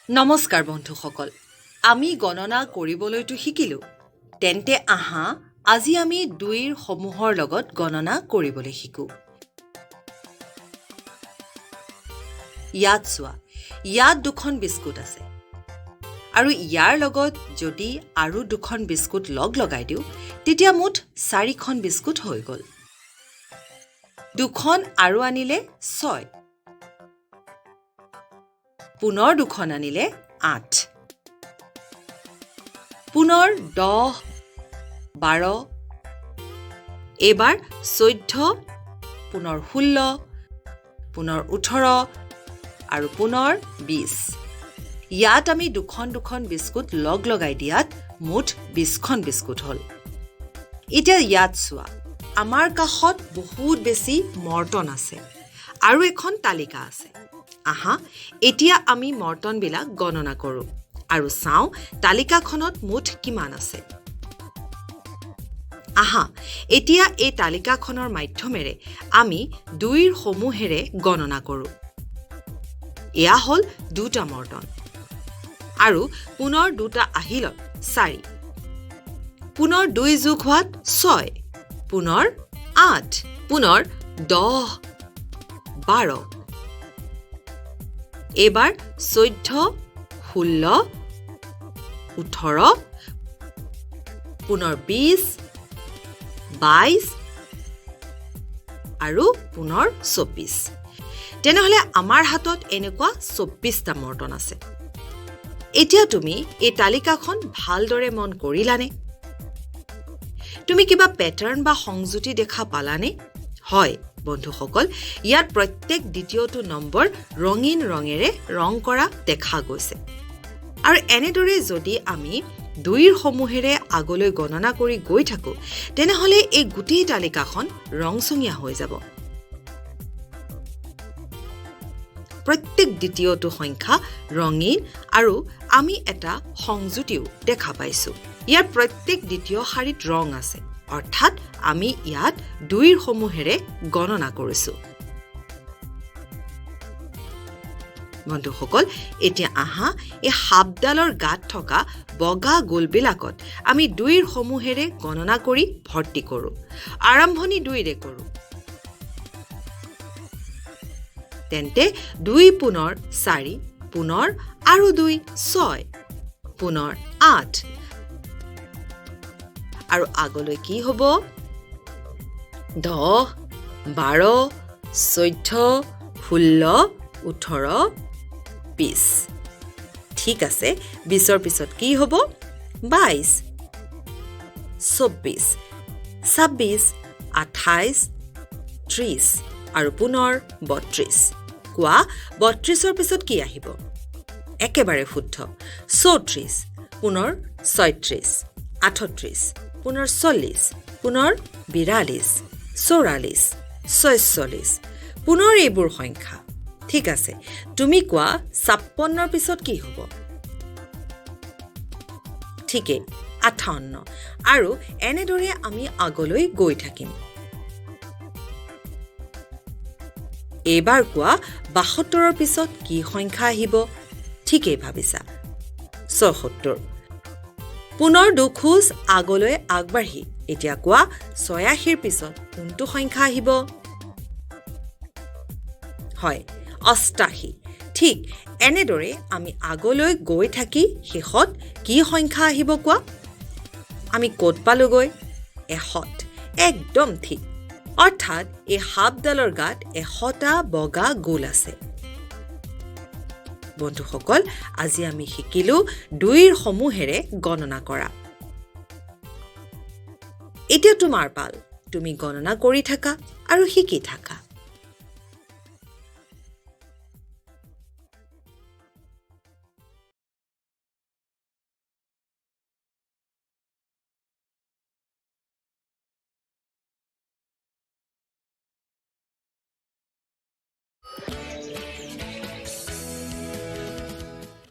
নমস্কাৰ বন্ধুসকল, আমি গণনা কৰিবলৈতো শিকিলো। তেন্তে আহা আজি আমি 2ৰ সমূহৰ লগত গণনা কৰিবলৈ শিকো। ইয়াত চোৱা, ইয়াত 2খন বিস্কুট আছে আৰু ইয়াৰ লগত যদি আৰু 2খন বিস্কুট লগ লগাই দিওঁ তেতিয়া মুঠ 4খন বিস্কুট হৈ গ'ল। 2খন আৰু আনিলে 6, পুনৰ 2খন আনিলে 8, পুনৰ 10, 12, এবাৰ 14, পুনৰ 16, পুনৰ 18 আৰু পুনৰ 20। ইয়াত আমি 2খন বিস্কুট লগ লগাই দিয়াত মুঠ 20খন বিস্কুট হ'ল। এতিয়া ইয়াত চোৱা, আমাৰ কাষত বহুত বেছি মৰ্টন আছে আৰু এখন তালিকা আছে। আহা এতিয়া আমি মৰ্টনবিলাক গণনা কৰোঁ আৰু চাওঁ তালিকাখনত মুঠ কিমান আছে। আহা এতিয়া এই তালিকাখনৰ মাধ্যমেৰে আমি 2ৰ সমূহেৰে গণনা কৰোঁ। এয়া হ'ল 2টা মৰ্টন আৰু পুনৰ 2টা আহিলত 4, পুনৰ 2 যোগ হোৱাত 6, পুনৰ 8, পুনৰ 10, 12, এবাৰ 14, 16, 18, পুনৰ 20, 22 আৰু পুনৰ 24। তেনেহ'লে আমাৰ হাতত এনেকুৱা 24টা মৰ্টন আছে। এতিয়া তুমি এই তালিকাখন ভালদৰে মন কৰিলানে? তুমি কিবা পেটাৰ্ণ বা সংযুতি দেখা পালানে? হয় বন্ধুসকল, ইয়াত প্ৰত্যেক দ্বিতীয়টো নম্বৰ ৰঙীন ৰঙেৰে ৰং কৰা দেখা গৈছে। আৰু এনেদৰে যদি আমি 2ৰ সমূহেৰে আগলৈ গণনা কৰি গৈ থাকোঁ তেনেহ'লে এই গোটেই তালিকাখন ৰংচঙীয়া হৈ যাব। প্ৰত্যেক দ্বিতীয়টো সংখ্যা ৰঙীন আৰু আমি এটা সংযুতিও দেখা পাইছোঁ। ইয়াৰ প্ৰত্যেক দ্বিতীয় শাৰীত ৰং আছে, অৰ্থাৎ আমি ইয়াত 2ৰ সমূহেৰে গণনা কৰিছোঁ। বন্ধুসকল এতিয়া আহা এই সাপডালৰ গাত থকা বগা গোলবিলাকত আমি 2ৰ সমূহেৰে গণনা কৰি ভৰ্তি কৰোঁ। আৰম্ভণি 2ৰে কৰোঁ। তেন্তে 2 পুনৰ 4, পুনৰ আৰু 2, 6, পুনৰ 8 আৰু আগলৈ কি হ'ব? 10, 12, 14, 16, 18, 20। ঠিক আছে, 20ৰ পিছত কি হ'ব? 22, 24, 26, 28, 30 আৰু পুনৰ 32। কোৱা 32ৰ পিছত কি আহিব? একেবাৰে শুদ্ধ, 34, পুনৰ 36, 38, পুনৰ 40, পুনৰ 42, 44, 46, পুনৰ এইবোৰ সংখ্যা। ঠিক আছে, তুমি কোৱা 56ৰ পিছত কি হ'ব? ঠিকেই, 58 আৰু এনেদৰে আমি আগলৈ গৈ থাকিম। এইবাৰ কোৱা 72ৰ পিছত কি সংখ্যা আহিব? ঠিকেই ভাবিছা, 76। পুনৰ 2 খোজ আগলৈ আগবাঢ়ি এতিয়া কোৱা 86ৰ পিছত কোনটো সংখ্যা আহিব? হয়, 88। ঠিক এনেদৰে আমি আগলৈ গৈ থাকি শেষত কি সংখ্যা আহিব কোৱা? আমি ক'ত পালোগৈ? 100। একদম ঠিক, অৰ্থাৎ এই সাপডালৰ গাত 100টা বগা গোল আছে। বন্ধুসকল আজি আমি শিকিলো 2ৰ সমূহেৰে গণনা কৰা। এতিয়া তোমাৰ পাল, তুমি গণনা কৰি থাকা আৰু শিকি থাকা।